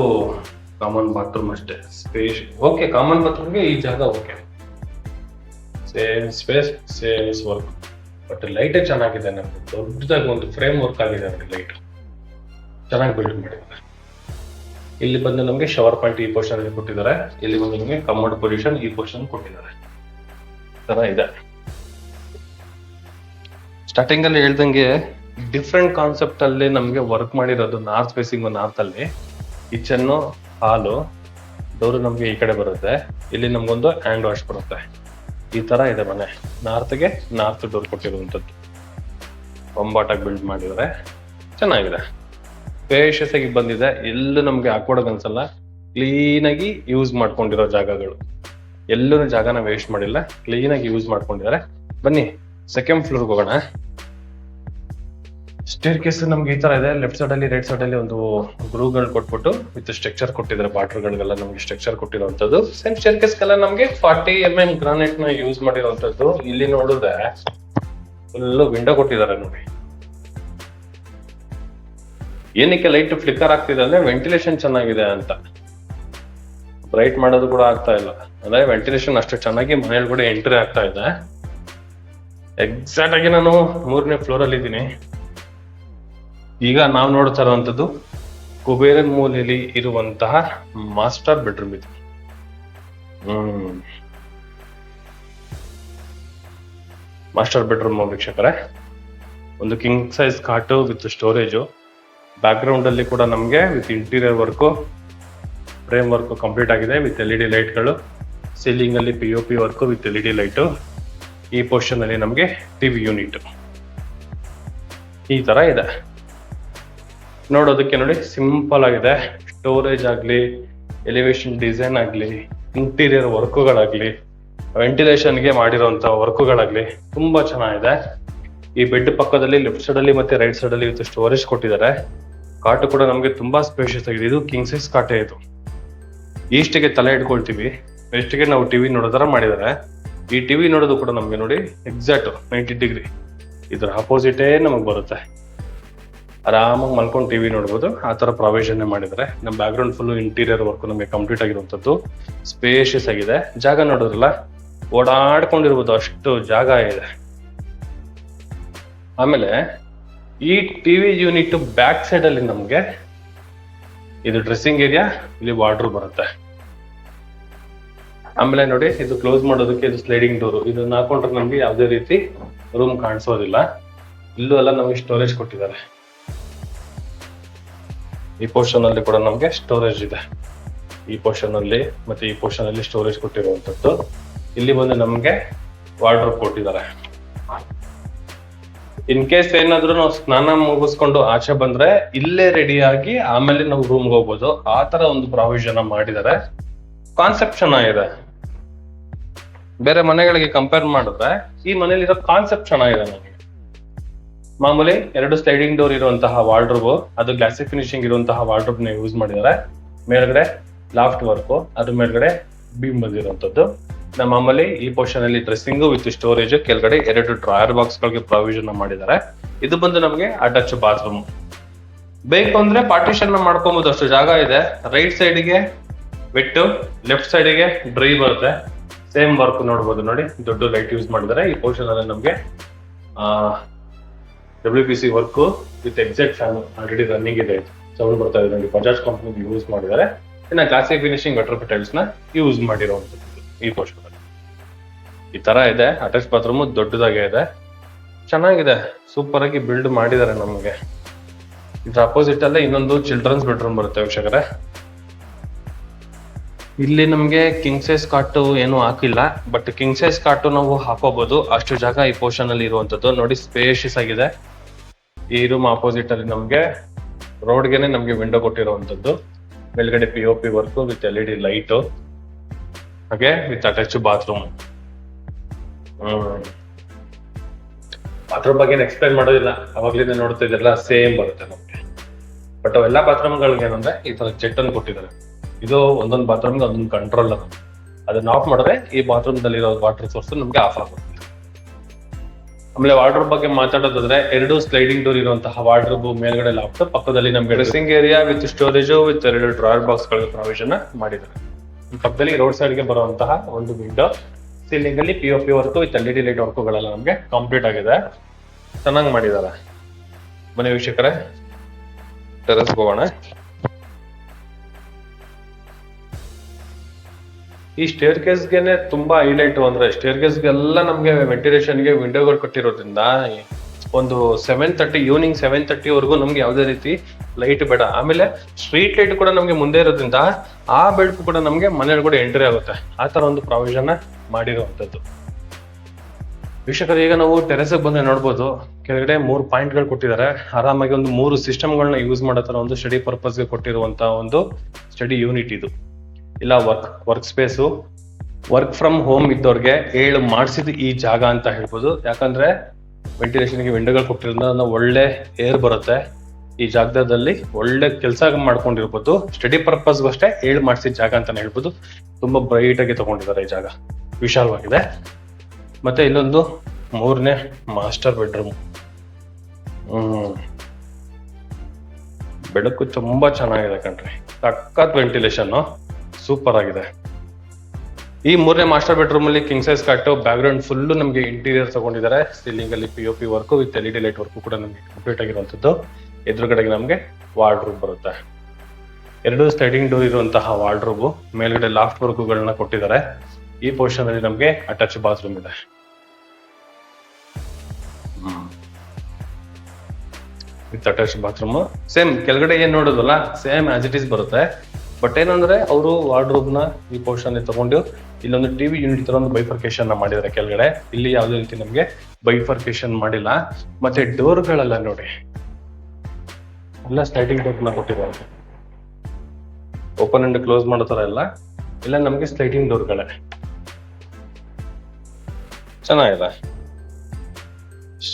ಕಾಮನ್ ಬಾತ್ರೂಮ್ ಅಷ್ಟೇ. ಸ್ಪೇಸ್ ಓಕೆ, ಕಾಮನ್ ಬಾತ್ರೂಮ್ಗೆ ಈ ಜಾಗ okay, same space same work. But light ಚೆನ್ನಾಗಿದೆ ನಮ್ಗೆ. ದೊಡ್ಡದಾಗಿ ಒಂದು ಫ್ರೇಮ್ ವರ್ಕ್ ಆಗಿದೆ ನಮ್ಗೆ. ಲೈಟ್ ಚೆನ್ನಾಗಿ ಬಿಲ್ಡ್ ಮಾಡಿದ್ದಾರೆ. ಇಲ್ಲಿ ಬಂದು ನಮ್ಗೆ ಶವರ್ ಪಾಯಿಂಟ್ ಈ ಪೋರ್ಷನ್ ಅಲ್ಲಿ ಕೊಟ್ಟಿದ್ದಾರೆ. ಇಲ್ಲಿ ಬಂದು ನಮಗೆ ಕಮೋಡ್ ಪೊಸಿಷನ್ ಈ ಪೋರ್ಷನ್ ಕೊಟ್ಟಿದ್ದಾರೆ. ತರ ಇದೆ. ಸ್ಟಾರ್ಟಿಂಗ್ ಅಲ್ಲಿ ಹೇಳ್ದಂಗೆ ಡಿಫ್ರೆಂಟ್ ಕಾನ್ಸೆಪ್ಟ್ ಅಲ್ಲಿ ನಮ್ಗೆ ವರ್ಕ್ ಮಾಡಿರೋದು. ನಾರ್ತ್ ಫೇಸಿಂಗ್ ನಾರ್ತ್ ಅಲ್ಲಿ ಕಿಚನ್, ಹಾಲು, ಡೋರ್ ನಮ್ಗೆ ಈ ಕಡೆ ಬರುತ್ತೆ. ಇಲ್ಲಿ ನಮ್ಗೊಂದು ಹ್ಯಾಂಡ್ ವಾಶ್ ಬರುತ್ತೆ. ಈ ತರ ಇದೆ ಮನೆ. ನಾರ್ತ್ಗೆ ನಾರ್ತ್ ಡೋರ್ ಕೊಟ್ಟಿರುವಂತದ್ದು. ಒಂಬಾಟಾಗಿ ಬಿಲ್ಡ್ ಮಾಡಿದರೆ ಚೆನ್ನಾಗಿದೆ. ಸ್ಪೇಷಿಯಸ್ ಆಗಿ ಬಂದಿದೆ. ಎಲ್ಲೂ ನಮ್ಗೆ ಹಾಕೊಡೋದು ಅನ್ಸಲ್ಲ. ಕ್ಲೀನ್ ಆಗಿ ಯೂಸ್ ಮಾಡ್ಕೊಂಡಿರೋ ಜಾಗಗಳು. ಎಲ್ಲೂ ಜಾಗನ ವೇಸ್ಟ್ ಮಾಡಿಲ್ಲ, ಕ್ಲೀನ್ ಆಗಿ ಯೂಸ್ ಮಾಡ್ಕೊಂಡಿದ್ದಾರೆ. ಬನ್ನಿ ಸೆಕೆಂಡ್ ಫ್ಲೋರ್ಗೆ ಹೋಗೋಣ. ಸ್ಟೇರ್ ಕೇಸ್ ನಮ್ಗೆ ಈ ತರ ಇದೆ. ಲೆಫ್ಟ್ ಸೈಡ್ ಅಲ್ಲಿ ರೈಟ್ ಸೈಡ್ ಅಲ್ಲಿ ಒಂದು ಗ್ರೂವ್ಗಳು ಕೊಟ್ಬಿಟ್ಟು ವಿತ್ ಸ್ಟ್ರಕ್ಚರ್ ಕೊಟ್ಟಿದ್ದಾರೆ. ಬಾರ್ಡರ್ಗಳಿಗೆಲ್ಲ ನಮ್ಗೆ ಸ್ಟ್ರಕ್ಚರ್ ಕೊಟ್ಟಿರುವಂತದ್ದು. ಸೇಮ್ ಸ್ಟೇರ್ ಕೇಸ್ಗೆಲ್ಲ ನಮ್ಗೆ 40 mm ಗ್ರಾನೈಟ್ ನ ಯೂಸ್ ಮಾಡಿರುವಂತದ್ದು. ಇಲ್ಲಿ ನೋಡಿದ್ರೆ ಫುಲ್ ವಿಂಡೋ ಕೊಟ್ಟಿದ್ದಾರೆ ನೋಡಿ. ಏನಕ್ಕೆ ಲೈಟ್ ಫ್ಲಿಕರ್ ಆಗ್ತಿದೆ ಅಂದ್ರೆ ವೆಂಟಿಲೇಷನ್ ಚೆನ್ನಾಗಿದೆ ಅಂತ. ಬ್ರೈಟ್ ಮಾಡೋದು ಕೂಡ ಆಗ್ತಾ ಇಲ್ಲ ಅಂದ್ರೆ ವೆಂಟಿಲೇಷನ್ ಅಷ್ಟು ಚೆನ್ನಾಗಿ ಮನೆಯಲ್ಲಿ ಕೂಡ ಎಂಟ್ರಿ ಆಗ್ತಾ ಇದೆ. ಎಕ್ಸಾಕ್ಟ್ ಆಗಿ ನಾನು 3ನೇ ಫ್ಲೋರ್ ಅಲ್ಲಿ ಇದ್ದೀನಿ. ಈಗ ನಾವು ನೋಡ್ತಾ ಇರುವಂತದ್ದು ಕುಬೇರನ್ ಮೂಲೆಯಲ್ಲಿ ಇರುವಂತಹ ಮಾಸ್ಟರ್ ಬೆಡ್ರೂಮ್ ಇದು. ಮಾಸ್ಟರ್ ಬೆಡ್ರೂಮ್ ವೀಕ್ಷಕರೇ, ಒಂದು ಕಿಂಗ್ ಸೈಜ್ ಕಾಟು ವಿತ್ ಸ್ಟೋರೇಜು. ಬ್ಯಾಕ್ ಗ್ರೌಂಡ್ ಅಲ್ಲಿ ಕೂಡ ನಮ್ಗೆ with interior work, frame work complete ಆಗಿದೆ ವಿತ್ LED ಲೈಟ್ಗಳು. ಸೀಲಿಂಗ್ ಅಲ್ಲಿ POP work with LED light. ಈ ಪೋರ್ಷನ್ ಅಲ್ಲಿ ನಮ್ಗೆ ಟಿವಿ ಯೂನಿಟ್ ಈ ತರ ಇದೆ. ನೋಡೋದಕ್ಕೆ ನೋಡಿ ಸಿಂಪಲ್ ಆಗಿದೆ. ಸ್ಟೋರೇಜ್ ಆಗ್ಲಿ, ಎಲಿವೇಶನ್ ಡಿಸೈನ್ ಆಗ್ಲಿ, ಇಂಟೀರಿಯರ್ ವರ್ಕ್ಗಳಾಗ್ಲಿ ವೆಂಟಿಲೇಷನ್ಗೆ ಮಾಡಿರೋಂಥ ವರ್ಕುಗಳಾಗ್ಲಿ ತುಂಬಾ ಚೆನ್ನಾಗಿದೆ. ಈ ಬೆಡ್ ಪಕ್ಕದಲ್ಲಿ ಲೆಫ್ಟ್ ಸೈಡ್ ಅಲ್ಲಿ ಮತ್ತೆ ರೈಟ್ ಸೈಡ್ ಅಲ್ಲಿ ವಿತ್ ಸ್ಟೋರೇಜ್ ಕೊಟ್ಟಿದ್ದಾರೆ. ಕಾಟು ಕೂಡ ನಮಗೆ ತುಂಬಾ ಸ್ಪೇಷಿಯಸ್ ಆಗಿದೆ. ಇದು ಕಿಂಗ್ ಸೈಜ್ ಕಾಟೆ. ಇದು ಈಸ್ಟ್ಗೆ ತಲೆ ಇಟ್ಕೊಳ್ತೀವಿ, ವೆಸ್ಟ್ಗೆ ನಾವು ಟಿವಿ ನೋಡೋ ತರ ಮಾಡಿದ್ದಾರೆ. ಈ ಟಿವಿ ನೋಡೋದು ಕೂಡ ನಮ್ಗೆ ನೋಡಿ ಎಕ್ಸಾಕ್ಟ್ 90 ಡಿಗ್ರಿ ಇದ್ರ ಅಪೋಸಿಟೇ ನಮಗ್ ಬರುತ್ತೆ. ಆರಾಮಾಗಿ ಮಲ್ಕೊಂಡು ಟಿವಿ ನೋಡ್ಬೋದು, ಆ ತರ ಪ್ರಾವಿಷನ್ ಮಾಡಿದ್ದಾರೆ. ನಮ್ಮ back ground full interior work ನಮಗೆ ಕಂಪ್ಲೀಟ್ ಆಗಿರುವಂತದ್ದು. ಸ್ಪೇಷಿಯಸ್ ಆಗಿದೆ. ಜಾಗ ನೋಡಿದ್ರಲ್ಲ, ಓಡಾಡ್ಕೊಂಡಿರ್ಬೋದು ಅಷ್ಟು ಜಾಗ ಇದೆ. ಆಮೇಲೆ ಈ ಟಿವಿ ಯೂನಿಟ್ ಬ್ಯಾಕ್ ಸೈಡ್ ಅಲ್ಲಿ ನಮ್ಗೆ ಇದು ಡ್ರೆಸ್ಸಿಂಗ್ ಏರಿಯಾ, ಇಲ್ಲಿ ವಾರ್ಡ್ರೋಬ್ ಬರುತ್ತೆ. ಆಮೇಲೆ ನೋಡಿ, ಇದು ಕ್ಲೋಸ್ ಮಾಡೋದಕ್ಕೆ ಇದು ಸ್ಲೈಡಿಂಗ್ ಡೋರ್. ಇದನ್ನ ಹಾಕೊಂಡ್ರೆ ನಮ್ಗೆ ಯಾವುದೇ ರೀತಿ ರೂಮ್ ಕಾಣಿಸೋದಿಲ್ಲ. ಇಲ್ಲೂ ಎಲ್ಲ ನಮಗೆ ಸ್ಟೋರೇಜ್ ಕೊಟ್ಟಿದ್ದಾರೆ. ಈ ಪೋರ್ಷನ್ ಅಲ್ಲಿ ಕೂಡ ನಮ್ಗೆ ಸ್ಟೋರೇಜ್ ಇದೆ. ಈ ಪೋರ್ಷನ್ ಅಲ್ಲಿ ಮತ್ತೆ ಈ ಪೋರ್ಷನ್ ಅಲ್ಲಿ ಸ್ಟೋರೇಜ್ ಕೊಟ್ಟಿರುವಂತದ್ದು. ಇಲ್ಲಿ ಬಂದು ನಮ್ಗೆ ವಾರ್ಡ್ರೋಬ್ ಕೊಟ್ಟಿದ್ದಾರೆ. ಇನ್ ಕೇಸ್ ಏನಾದ್ರು ನಾವು ಸ್ನಾನ ಮುಗಿಸ್ಕೊಂಡು ಆಚೆ ಬಂದ್ರೆ ಇಲ್ಲೇ ರೆಡಿ ಆಗಿ ಆಮೇಲೆ ನಾವು ರೂಮ್ಗೆ ಹೋಗ್ಬೋದು. ಆ ತರ ಒಂದು ಪ್ರಾವಿಷನ್ ಮಾಡಿದ್ದಾರೆ. ಕಾನ್ಸೆಪ್ಟ್ ಚೆನ್ನಾಗಿದೆ. ಬೇರೆ ಮನೆಗಳಿಗೆ ಕಂಪೇರ್ ಮಾಡಿದ್ರೆ ಈ ಮನೇಲಿರೋ ಕಾನ್ಸೆಪ್ಟ್ ಚೆನ್ನಾಗಿದೆ. ನನಗೆ ಮಾಮೂಲಿ 2 ಸ್ಲೈಡಿಂಗ್ ಡೋರ್ ಇರುವಂತಹ ವಾರ್ಡ್ರೋಬ್, ಅದು ಗ್ಲಾಸಿ ಫಿನಿಶಿಂಗ್ ಇರುವಂತಹ ವಾರ್ಡ್ರೋಬ್ ನ ಯೂಸ್ ಮಾಡಿದ್ದಾರೆ. ಮೇಲ್ಗಡೆ ಲಾಫ್ಟ್ ವರ್ಕ್, ಅದ್ರ ಮೇಲ್ಗಡೆ ಬೀಮ್ ಬಂದಿರುವಂತದ್ದು. ನಮ್ಮ ಮಾಮೂಲಿ ಈ ಪೋರ್ಷನ್ ಅಲ್ಲಿ ಡ್ರೆಸ್ಸಿಂಗ್ ವಿತ್ ಸ್ಟೋರೇಜ್, ಕೆಳಗಡೆ 2 ಡ್ರಾಯರ್ ಬಾಕ್ಸ್ ಗಳಿಗೆ ಪ್ರಾವಿಷನ್ ಮಾಡಿದ್ದಾರೆ. ಇದು ಬಂದು ನಮಗೆ ಅಟ್ಯಾಚ್ ಬಾತ್ರೂಮ್. ಬೇಕು ಅಂದ್ರೆ ಪಾರ್ಟಿಷನ್ ಮಾಡ್ಕೊಬಹುದು, ಅಷ್ಟು ಜಾಗ ಇದೆ. ರೈಟ್ ಸೈಡ್ಗೆ ವೆಟ್, ಲೆಫ್ಟ್ ಸೈಡ್ಗೆ ಡ್ರೈ ಬರುತ್ತೆ. ಸೇಮ್ ವರ್ಕ್ ನೋಡ್ಬೋದು. ನೋಡಿ, ದೊಡ್ಡ ಲೈಟ್ ಯೂಸ್ ಮಾಡಿದ್ದಾರೆ. ಈ ಪೋರ್ಷನ್ ಅಲ್ಲಿ ನಮಗೆ WPC work with exact fan already running ಇದೆ. ಸೌಂಡ್ ಬರ್ತಾ ಇದೆ ನೋಡಿ. ಬಜಾಜ್ ಕಂಪನಿ ಯೂಸ್ ಮಾಡಿದ್ದಾರೆ. ಇನ್ನ ಗ್ಲಾಸಿ ಫಿನಿಶಿಂಗ್ ವಾಟರ್ ಟೈಲ್ಸ್ ನ ಯೂಸ್ ಮಾಡಿರುವಂತದ್ದು ಈ ಪೋರ್ಷನ್ ಅಲ್ಲಿ. ಈ ತರ ಇದೆ. ಅಟ್ಯಾಚ್ ಬಾತ್ರೂಮ್ ದೊಡ್ಡದಾಗೆ ಇದೆ, ಚೆನ್ನಾಗಿದೆ. ಸೂಪರ್ ಆಗಿ ಬಿಲ್ಡ್ ಮಾಡಿದ್ದಾರೆ ನಮಗೆ. ಇದ್ರ ಅಪೋಸಿಟ್ ಅಲ್ಲೇ ಇನ್ನೊಂದು ಚಿಲ್ಡ್ರನ್ಸ್ ಬೆಡ್ರೂಮ್ ಬರುತ್ತೆ ವೀಕ್ಷಕರೇ. ಇಲ್ಲಿ ನಮ್ಗೆ ಕಿಂಗ್ ಸೈಜ್ ಕಾಟು ಏನು ಹಾಕಿಲ್ಲ, ಬಟ್ ಕಿಂಗ್ ಸೈಜ್ ಕಾಟು ನಾವು ಹಾಕೋಬಹುದು. ಅಷ್ಟು ಜಾಗ ಈ ಪೋರ್ಷನ್ ಅಲ್ಲಿ ಇರುವಂತದ್ದು. ನೋಡಿ, ಸ್ಪೇಷಿಯಸ್ ಆಗಿದೆ. ಈ ರೂಮ್ ಅಪೋಸಿಟ್ ಅಲ್ಲಿ ನಮ್ಗೆ ರೋಡ್ಗೆನೆ ನಮ್ಗೆ ವಿಂಡೋ ಕೊಟ್ಟಿರುವಂತದ್ದು. ಮೇಲ್ಗಡೆ POP work with LED light, ಹಾಗೆ ವಿತ್ ಅಟ್ಯಾಚ್ ಬಾತ್ರೂಮ್. ಬಾತ್ರೂಮ್ ಬಗ್ಗೆ ಎಕ್ಸ್ಪ್ಲೈನ್ ಮಾಡೋದಿಲ್ಲ, ಅವಾಗ್ಲಿಂದ ನೋಡ್ತಾ ಇದ್ರಲ್ಲ, ಸೇಮ್ ಬರುತ್ತೆ ನಮ್ಗೆ. ಬಟ್ ಅವೆಲ್ಲ ಬಾತ್ರೂಮ್ಗಳಿಗೆ ಏನಂದ್ರೆ ಈ ತರ ಜೆಟ್ ಅನ್ನು ಕೊಟ್ಟಿದ್ದಾರೆ. ಇದು ಒಂದೊಂದು ಬಾತ್ರೂಮ್ಗೆ ಒಂದೊಂದು ಕಂಟ್ರೋಲ್. ಅದನ್ನ ಆಫ್ ಮಾಡಿದ್ರೆ ಈ ಬಾತ್ರೂಮ್ ದಲ್ಲಿರೋ ವಾಟರ್ ಸೋರ್ಸ್ ನಮ್ಗೆ ಆಫ್ ಆಗುತ್ತೆ. ಆಮೇಲೆ ವಾರ್ಡ್ರೋಬ್ ಬಗ್ಗೆ ಮಾತಾಡೋದಾದ್ರೆ 2 ಸ್ಲೈಡಿಂಗ್ ಡೋರ್ ಇರುವಂತಹ ವಾರ್ಡ್ರೋಬ್, ಮೇಲ್ಗಡೆ ಲಾಫ್ಟ್, ಪಕ್ಕದಲ್ಲಿ ನಮ್ಗೆ dressing area with storage with 2 drawer box ಗಳ ಪ್ರಾವಿಷನ್ ಮಾಡಿದ್ದಾರೆ. ಪಕ್ಕದಲ್ಲಿ ರೋಡ್ ಸೈಡ್ ಗೆ ಬರುವಂತಹ ಒಂದು ವಿಂಡೋ, ಸೀಲಿಂಗ್ ಅಲ್ಲಿ POP work with LED light ವರ್ಕ್ಗಳೆಲ್ಲ ನಮ್ಗೆ ಕಂಪ್ಲೀಟ್ ಆಗಿದೆ. ಚೆನ್ನಾಗಿ ಮಾಡಿದ್ದಾರೆ. ಮನೆ ವೀಕ್ಷಕರೇ, ಟೆರೆಸ್ ಹೋಗೋಣ. ಈ ಸ್ಟೇರ್ ಕೇಸ್ಗೆನೆ ತುಂಬಾ ಹೈಲೈಟ್ ಅಂದ್ರೆ, ಸ್ಟೇರ್ ಕೇಸ್ಗೆಲ್ಲ ನಮ್ಗೆ ವೆಂಟಿಲೇಷನ್ಗೆ ವಿಂಡೋಗಳು ಕೊಟ್ಟಿರೋದ್ರಿಂದ ಒಂದು 7:30 ಈವ್ನಿಂಗ್ 7:30 ವರೆಗೂ ನಮ್ಗೆ ಯಾವುದೇ ರೀತಿ ಲೈಟ್ ಬೇಡ. ಆಮೇಲೆ ಸ್ಟ್ರೀಟ್ ಲೈಟ್ ಕೂಡ ನಮ್ಗೆ ಮುಂದೆ ಇರೋದ್ರಿಂದ ಆ ಬೆಳಕು ಕೂಡ ನಮ್ಗೆ ಮನೆಯೊಳಗಡೆ ಎಂಟ್ರಿ ಆಗುತ್ತೆ. ಆ ತರ ಒಂದು ಪ್ರಾವಿಷನ್ ಮಾಡಿರುವಂತದ್ದು. ವೀಕ್ಷಕರು, ಈಗ ನಾವು ಟೆರೆಸ್ ಬಂದ್ರೆ ನೋಡ್ಬೋದು, ಕೆಳಗಡೆ 3 ಪಾಯಿಂಟ್ಗಳು ಕೊಟ್ಟಿದ್ದಾರೆ. ಆರಾಮಾಗಿ ಒಂದು 3 ಸಿಸ್ಟಮ್ಗಳನ್ನ ಯೂಸ್ ಮಾಡೋ ತರ ಒಂದು ಸ್ಟಡಿ ಪರ್ಪಸ್ಗೆ ಕೊಟ್ಟಿರುವಂತಹ ಒಂದು ಸ್ಟಡಿ ಯೂನಿಟ್ ಇದು. ಇಲ್ಲ work space, work from home ಇದ್ದವ್ರಿಗೆ ಹೇಳು ಮಾಡಿಸಿದ ಈ ಜಾಗ ಅಂತ ಹೇಳ್ಬೋದು. ಯಾಕಂದ್ರೆ ವೆಂಟಿಲೇಷನ್ಗೆ ವಿಂಡೋಗಳು ಕೊಟ್ಟಿರೋದ್ರಿಂದ ಒಳ್ಳೆ ಏರ್ ಬರುತ್ತೆ. ಈ ಜಾಗದಲ್ಲಿ ಒಳ್ಳೆ ಕೆಲಸ ಮಾಡ್ಕೊಂಡಿರ್ಬೋದು. ಸ್ಟಡಿ ಪರ್ಪಸ್ಗೂ ಅಷ್ಟೇ ಹೇಳು ಮಾಡಿಸಿದ ಜಾಗ ಅಂತಾನೆ ಹೇಳ್ಬೋದು. ತುಂಬಾ ಬ್ರೈಟ್ ಆಗಿ ತಗೊಂಡಿದ್ದಾರೆ. ಈ ಜಾಗ ವಿಶಾಲವಾಗಿದೆ. ಮತ್ತೆ ಇಲ್ಲೊಂದು 3ನೇ ಮಾಸ್ಟರ್ ಬೆಡ್ರೂಮ್. ಬೆಳಕು ತುಂಬಾ ಚೆನ್ನಾಗಿದೆ ಕಣ್ರಿ. ಸಖತ್ ವೆಂಟಿಲೇಷನ್, ಸೂಪರ್ ಆಗಿದೆ. ಈ 3ನೇ ಮಾಸ್ಟರ್ ಬೆಡ್ರೂಮ್ ಅಲ್ಲಿ ಕಿಂಗ್ ಸೈಜ್ ಕಾಟು, ಬ್ಯಾಕ್ ಗ್ರೌಂಡ್ ಫುಲ್ ನಮ್ಗೆ ಇಂಟೀರಿಯರ್ ತಗೊಂಡಿದ್ದಾರೆ. ಸೀಲಿಂಗ್ ಅಲ್ಲಿ POP work with LED light work ಕೂಡ ನಮ್ಗೆ ಕಂಪ್ಲೀಟ್ ಆಗಿರುವಂತದ್ದು. ಎದುರುಗಡೆಗೆ ನಮ್ಗೆ ವಾರ್ಡ್ರೋಬ್ ಬರುತ್ತೆ. 2 ಸ್ಲೈಡಿಂಗ್ ಡೋರ್ ಇರುವಂತಹ ವಾರ್ಡ್ರೋಬ್, ಮೇಲ್ಗಡೆ ಲಾಫ್ಟ್ ವರ್ಕ್ಗಳನ್ನ ಕೊಟ್ಟಿದ್ದಾರೆ. ಈ ಪೋರ್ಷನ್ ಅಲ್ಲಿ ನಮ್ಗೆ ಅಟ್ಯಾಚ್ ಬಾತ್ರೂಮ್ ಇದೆ. With attach bathroom. ಸೇಮ್ ಕೆಳಗಡೆ ಏನ್ ನೋಡೋದಲ್ಲ, ಸೇಮ್ ಆಸ್ ಇಟ್ ಈಸ್ ಬರುತ್ತೆ. ಬಟ್ ಏನಂದ್ರೆ ಅವರು ವಾರ್ಡ್ರೋಬ್ ನ ಈ ಪೋರ್ಷನ್ ತಗೊಂಡು ಇಲ್ಲೊಂದು ಟಿವಿ ಯೂನಿಟ್ ತರ ಒಂದು ಬೈಫರ್ಕೇಶನ್ ಮಾಡಿದ್ದಾರೆ ಕೆಳಗಡೆ. ಇಲ್ಲಿ ಯಾವುದೇ ರೀತಿ ನಮ್ಗೆ ಬೈಫರ್ಕೇಶನ್ ಮಾಡಿಲ್ಲ. ಮತ್ತೆ ಡೋರ್ಗಳೆಲ್ಲ ನೋಡಿ, ಎಲ್ಲ ಸ್ಲೈಡಿಂಗ್ ಡೋರ್ ನ ಕೊಟ್ಟಿದ್ದಾರೆ. ಓಪನ್ ಅಂಡ್ ಕ್ಲೋಸ್ ಮಾಡೋ ತರ ಎಲ್ಲ ನಮ್ಗೆ ಸ್ಲೈಡಿಂಗ್ ಡೋರ್ಗಳೇ. ಚೆನ್ನಾಗಿದೆ,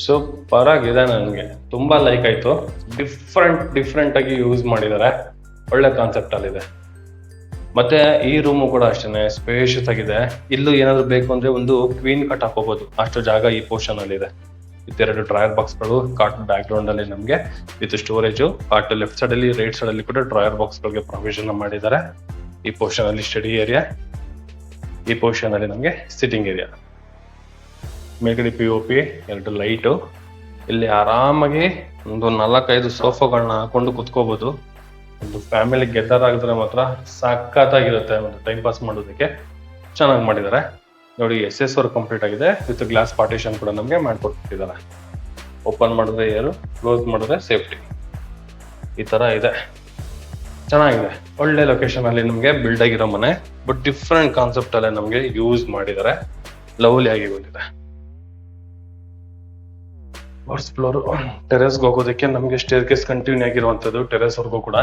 ಸೂಪರ್ ಆಗಿದೆ. ನನಗೆ ತುಂಬಾ ಲೈಕ್ ಆಯ್ತು. ಡಿಫ್ರೆಂಟ್ ಆಗಿ ಯೂಸ್ ಮಾಡಿದ್ದಾರೆ, ಒಳ್ಳೆ ಕಾನ್ಸೆಪ್ಟ್ ಅಲ್ಲಿದೆ. ಮತ್ತೆ ಈ ರೂಮು ಕೂಡ ಅಷ್ಟೇನೆ ಸ್ಪೇಷಿಯಸ್ ಆಗಿದೆ. ಇಲ್ಲೂ ಏನಾದ್ರು ಬೇಕು ಅಂದ್ರೆ ಒಂದು ಕ್ವೀನ್ ಕಟ್ ಹಾಕೋಬಹುದು, ಅಷ್ಟು ಜಾಗ ಈ ಪೋರ್ಷನ್ ಅಲ್ಲಿ ಇದೆ. ವಿತ್ 2 ಡ್ರಾಯರ್ ಬಾಕ್ಸ್ ಗಳು, ಕಾಟ್ ಬ್ಯಾಕ್ ಗ್ರೌಂಡ್ ಅಲ್ಲಿ ನಮಗೆ with storage. Cot left side ಅಲ್ಲಿ ರೈಟ್ ಸೈಡ್ ಅಲ್ಲಿ ಕೂಡ ಡ್ರಾಯರ್ ಬಾಕ್ಸ್ ಗಳಿಗೆ ಪ್ರೊವಿಷನ್ ಮಾಡಿದ್ದಾರೆ. ಈ ಪೋರ್ಷನ್ ಅಲ್ಲಿ ಸ್ಟಡಿ ಏರಿಯಾ, ಈ ಪೋರ್ಷನ್ ಅಲ್ಲಿ ನಮಗೆ ಸಿಟ್ಟಿಂಗ್ ಏರಿಯಾ. ಮೇಲ್ಗಡೆ POP, 2 ಲೈಟು. ಇಲ್ಲಿ ಆರಾಮಾಗಿ ಒಂದು 4-5 ಸೋಫಾಗಳನ್ನ ಹಾಕೊಂಡು ಕುತ್ಕೋಬಹುದು. ಒಂದು ಫ್ಯಾಮಿಲಿ ಗೆದರ್ ಆಗಿದ್ರೆ ಮಾತ್ರ ಸಖತ್ತಾಗಿರುತ್ತೆ, ಒಂದು ಟೈಮ್ ಪಾಸ್ ಮಾಡೋದಕ್ಕೆ ಚೆನ್ನಾಗಿ ಮಾಡಿದ್ದಾರೆ. ನೋಡಿ, SS ವರ್ಕ್ ಕಂಪ್ಲೀಟ್ ಆಗಿದೆ. ವಿತ್ ಗ್ಲಾಸ್ ಪಾರ್ಟಿಷನ್ ಕೂಡ ನಮಗೆ ಮಾಡ್ಕೊಟ್ಟಿದ್ದಾರೆ. ಓಪನ್ ಮಾಡಿದ್ರೆ ಏರು, ಕ್ಲೋಸ್ ಮಾಡಿದ್ರೆ ಸೇಫ್ಟಿ. ಈ ತರ ಇದೆ, ಚೆನ್ನಾಗಿದೆ. ಒಳ್ಳೆ ಲೊಕೇಶನ್ ಅಲ್ಲಿ ನಮಗೆ ಬಿಲ್ಡ್ ಆಗಿರೋ ಮನೆ, ಬಟ್ ಡಿಫ್ರೆಂಟ್ ಕಾನ್ಸೆಪ್ಟ್ ಅಲ್ಲೇ ನಮಗೆ ಯೂಸ್ ಮಾಡಿದ್ದಾರೆ. ಲವ್ಲಿ ಆಗಿ ಬಂದಿದೆ. ಫಸ್ಟ್ ಫ್ಲೋರ್ ಟೆರೆಸ್ಗೆ ಹೋಗೋದಕ್ಕೆ ನಮಗೆ ಸ್ಟೇರ್ ಕೇಸ್ ಕಂಟಿನ್ಯೂ ಆಗಿರುವಂತದ್ದು. ಟೆರೆಸ್ ವರ್ಗೂ ಕೂಡ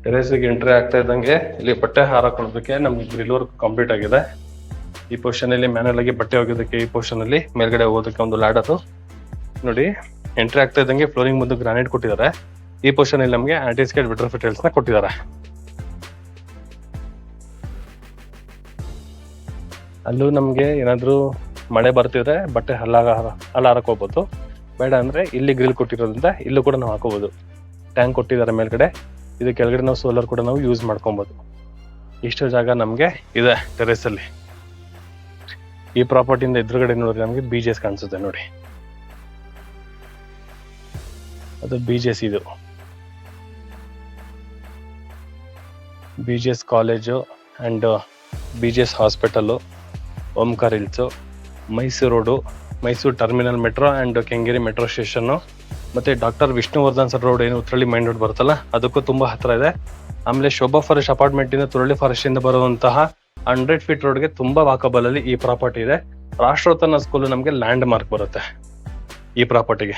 ಟೆರೆಸ್ಗೆ ಎಂಟ್ರಿ ಆಗ್ತಾ ಇದ್ದಂಗೆ ಇಲ್ಲಿ ಬಟ್ಟೆ ಹಾರಾಕೊಳ್ಳೋದಕ್ಕೆ ನಮ್ಗೆ ಗ್ರಿಲ್ ವರ್ಕ್ ಕಂಪ್ಲೀಟ್ ಆಗಿದೆ. ಈ ಪೊಸಿಷನ್ ಅಲ್ಲಿ ಮ್ಯಾನುವಲ್ ಆಗಿ ಬಟ್ಟೆ ಹೋಗೋದಕ್ಕೆ, ಈ ಪೊಸಿಷನ್ ಅಲ್ಲಿ ಮೇಲ್ಗಡೆ ಹೋಗೋದಕ್ಕೆ ಒಂದು ಲ್ಯಾಡರ್. ನೋಡಿ, ಎಂಟ್ರಿ ಆಗ್ತಾ ಇದ್ದಂಗೆ ಫ್ಲೋರಿಂಗ್ ಮುಂದೆ ಗ್ರಾನೈಟ್ ಕೊಟ್ಟಿದ್ದಾರೆ. ಈ ಪೊಸಿಷನ್ ಅಲ್ಲಿ ನಮಗೆ ಆಂಟಿಸ್ಕೇಟ್ ವಿಟ್ರಫಿಟ್ ಟೈಲ್ಸ್ ನ ಕೊಟ್ಟಿದ್ದಾರೆ. ಅಲ್ಲೂ ನಮ್ಗೆ ಏನಾದ್ರು ಮಳೆ ಬರ್ತಿದ್ರೆ ಬಟ್ಟೆ ಹಲ್ಲಾರಕ್ ಹೋಗ್ಬೋದು. ಬೇಡ ಅಂದ್ರೆ ಇಲ್ಲಿ ಗ್ರಿಲ್ ಕೊಟ್ಟಿರೋದ್ರಿಂದ ಇಲ್ಲೂ ಕೂಡ ನಾವು ಹಾಕೋಬಹುದು. ಟ್ಯಾಂಕ್ ಕೊಟ್ಟಿದ್ದಾರೆ ಮೇಲ್ಗಡೆ, ಇದು ಕೆಳಗಡೆ ನಾವು ಸೋಲಾರ್ ಕೂಡ ನಾವು ಯೂಸ್ ಮಾಡ್ಕೊಬಹುದು. ಇಷ್ಟು ಜಾಗ ನಮ್ಗೆ ಇದೆ ಟೆರೆಸ್ ಅಲ್ಲಿ. ಈ ಪ್ರಾಪರ್ಟಿಯಿಂದ ಎದುರುಗಡೆ ನೋಡಿದ್ರೆ ನಮಗೆ BGS ಕಾಣಿಸುತ್ತೆ. ನೋಡಿ, ಅದು BGS. ಇದು BGS college and BGS hospital, Omkar hills, Mysuru road, Mysuru terminal metro and Kengeri metro station, ಮತ್ತೆ ಡಾಕ್ಟರ್ ವಿಷ್ಣುವರ್ಧನ್ ಸರ್ ರೋಡ್, ಏನು ಉತ್ರಳ್ಳಿ ಮೈನ್ ರೋಡ್ ಬರುತ್ತಲ್ಲ, ಅದಕ್ಕೂ ತುಂಬಾ ಹತ್ರ ಇದೆ. ಆಮೇಲೆ ಶೋಭಾ ಫಾರೆಸ್ಟ್ ಅಪಾರ್ಟ್ಮೆಂಟ್ ಇಂದ ತುರಳಿ ಫಾರೆಸ್ಟ್ ಇಂದ ಬರುವಂತಹ 100 ಫೀಟ್ ರೋಡ್ಗೆ ತುಂಬಾ ವಾಕಬಲ್ ಅಲ್ಲಿ ಈ ಪ್ರಾಪರ್ಟಿ ಇದೆ. ರಾಷ್ಟ್ರೋತ್ತನ ಸ್ಕೂಲ್ ನಮಗೆ ಲ್ಯಾಂಡ್ ಮಾರ್ಕ್ ಬರುತ್ತೆ ಈ ಪ್ರಾಪರ್ಟಿಗೆ.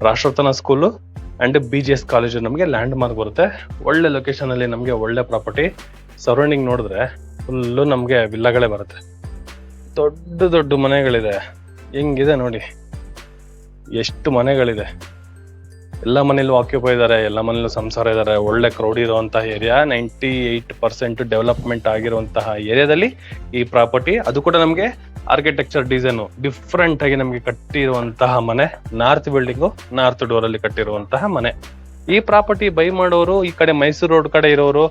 ರಾಷ್ಟ್ರೋತ್ತನ ಸ್ಕೂಲು ಅಂಡ್ BGS ಕಾಲೇಜು ನಮಗೆ ಲ್ಯಾಂಡ್ ಮಾರ್ಕ್ ಬರುತ್ತೆ. ಒಳ್ಳೆ ಲೊಕೇಶನ್ ಅಲ್ಲಿ ನಮಗೆ ಒಳ್ಳೆ ಪ್ರಾಪರ್ಟಿ. ಸರೌಂಡಿಂಗ್ ನೋಡಿದ್ರೆ ಫುಲ್ಲು ನಮಗೆ ವಿಲ್ಲಗಳೇ ಬರುತ್ತೆ. ದೊಡ್ಡ ಮನೆಗಳಿದೆ. ಹೆಂಗಿದೆ ನೋಡಿ, ಎಷ್ಟು ಮನೆಗಳಿದೆ. ಎಲ್ಲ ಮನೇಲೂ ಆಕ್ಯುಪೈ ಇದ್ದಾರೆ, ಎಲ್ಲ ಮನೇಲೂ ಸಂಸಾರ ಇದ್ದಾರೆ. ಒಳ್ಳೆ ಕ್ರೌಡ್ ಇರುವಂತಹ ಏರಿಯಾ, 98% ಡೆವಲಪ್ಮೆಂಟ್ ಆಗಿರುವಂತಹ ಏರಿಯಾದಲ್ಲಿ ಈ ಪ್ರಾಪರ್ಟಿ. ಅದು ಕೂಡ ನಮಗೆ ಆರ್ಕಿಟೆಕ್ಚರ್ ಡಿಸೈನು ಡಿಫ್ರೆಂಟ್ ಆಗಿ ನಮಗೆ ಕಟ್ಟಿರುವಂತಹ ಮನೆ. ನಾರ್ತ್ ಬಿಲ್ಡಿಂಗು, ನಾರ್ತ್ ಡೋರ್ ಅಲ್ಲಿ ಕಟ್ಟಿರುವಂತಹ ಮನೆ. ಈ ಪ್ರಾಪರ್ಟಿ ಬೈ ಮಾಡೋರು ಈ ಕಡೆ ಮೈಸೂರು ರೋಡ್ ಕಡೆ ಇರೋರು,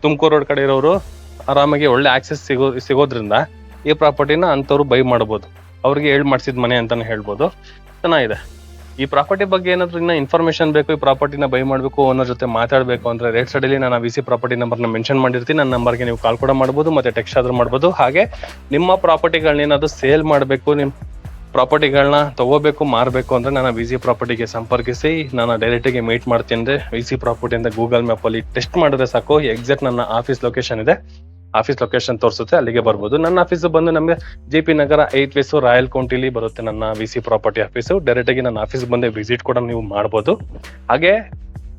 ತುಮಕೂರು ರೋಡ್ ಕಡೆ ಇರೋರು ಆರಾಮಾಗಿ ಒಳ್ಳೆ ಆಕ್ಸೆಸ್ ಸಿಗೋದ್ರಿಂದ ಈ ಪ್ರಾಪರ್ಟಿನ ಅಂತವ್ರು ಬೈ ಮಾಡಬಹುದು. ಅವ್ರಿಗೆ ಮಾಡಿಸಿದ ಮನೆ ಅಂತಾನೆ ಹೇಳ್ಬೋದು. ಚೆನ್ನಾಗಿದೆ. ಈ ಪ್ರಾಪರ್ಟಿ ಬಗ್ಗೆ ಏನಾದ್ರು ಇನ್ನ ಇನ್ಫಾರ್ಮೇಶನ್ ಬೇಕು, ಈ ಪ್ರಾಪರ್ಟಿನ ಬೈ ಮಾಡಬೇಕು, ಓನರ್ ಜೊತೆ ಮಾತಾಡಬೇಕು ಅಂದ್ರೆ ರೈಟ್ ಸೈಡ್ ಅಲ್ಲಿ ನಾನು VC ಪ್ರಾಪರ್ಟಿ ನಂಬರ್ನ ಮೆನ್ಷನ್ ಮಾಡಿರ್ತೀನಿ. ನನ್ನ ನಂಬರ್ಗೆ ನೀವು ಕಾಲ್ ಕೂಡ ಮಾಡ್ಬೋದು, ಮತ್ತೆ ಟೆಕ್ಸ್ಟ್ ಆದ್ರೂ ಮಾಡ್ಬೋದು. ಹಾಗೆ ನಿಮ್ಮ ಪ್ರಾಪರ್ಟಿಗಳನ್ನ ಏನಾದ್ರು ಸೇಲ್ ಮಾಡಬೇಕು, ನಿಮ್ಮ ಪ್ರಾಪರ್ಟಿಗಳನ್ನ ತಗೋಬೇಕು, ಮಾರಬೇಕು ಅಂದ್ರೆ ನಾನು VC ಪ್ರಾಪರ್ಟಿಗೆ ಸಂಪರ್ಕಿಸಿ. ನಾನು ಡೈರೆಕ್ಟಿಗೆ ಮೀಟ್ ಮಾಡ್ತೀನಿ. ಅಂದ್ರೆ VC ಪ್ರಾಪರ್ಟಿ ಅಂತ ಗೂಗಲ್ ಮ್ಯಾಪ್ ಅಲ್ಲಿ ಟೆಸ್ಟ್ ಮಾಡಿದ್ರೆ ಸಾಕು, ಎಕ್ಸಾಕ್ಟ್ ನನ್ನ ಆಫೀಸ್ ಲೊಕೇಶನ್ ಇದೆ, ಆಫೀಸ್ ಲೊಕೇಶನ್ ತೋರಿಸುತ್ತೆ, ಅಲ್ಲಿಗೆ ಬರ್ಬೋದು. ನನ್ನ ಆಫೀಸ್ ಬಂದು ನಮಗೆ JP ನಗರ 8 ಫೇಸ್ ರಾಯಲ್ ಕೌಂಟಿಲಿ ಬರುತ್ತೆ ನನ್ನ VC ಪ್ರಾಪರ್ಟಿ ಆಫೀಸು. ಡೈರೆಕ್ಟ್ ಆಗಿ ನನ್ನ ಆಫೀಸ್ ಬಂದು ವಿಸಿಟ್ ಕೂಡ ನೀವು ಮಾಡ್ಬೋದು. ಹಾಗೆ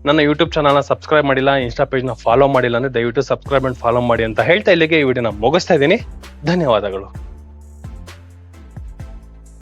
ನನ್ನ ಯೂಟ್ಯೂಬ್ ಚಾನಲ್ನ ಸಬ್ಸ್ಕ್ರೈಬ್ ಮಾಡಿಲ್ಲ, ಇನ್ಸ್ಟಾ ಪೇಜ್ನ ಫಾಲೋ ಮಾಡಿಲ್ಲ ಅಂದ್ರೆ ದಯವಿಟ್ಟು ಸಬ್ಸ್ಕ್ರೈಬ್ ಅಂಡ್ ಫಾಲೋ ಮಾಡಿ ಅಂತ ಹೇಳ್ತಾ ಇಲ್ಲಿಗೆ ಈ ವಿಡಿಯೋನ ಮುಗಿಸ್ತಾ ಇದ್ದೀನಿ. ಧನ್ಯವಾದಗಳು.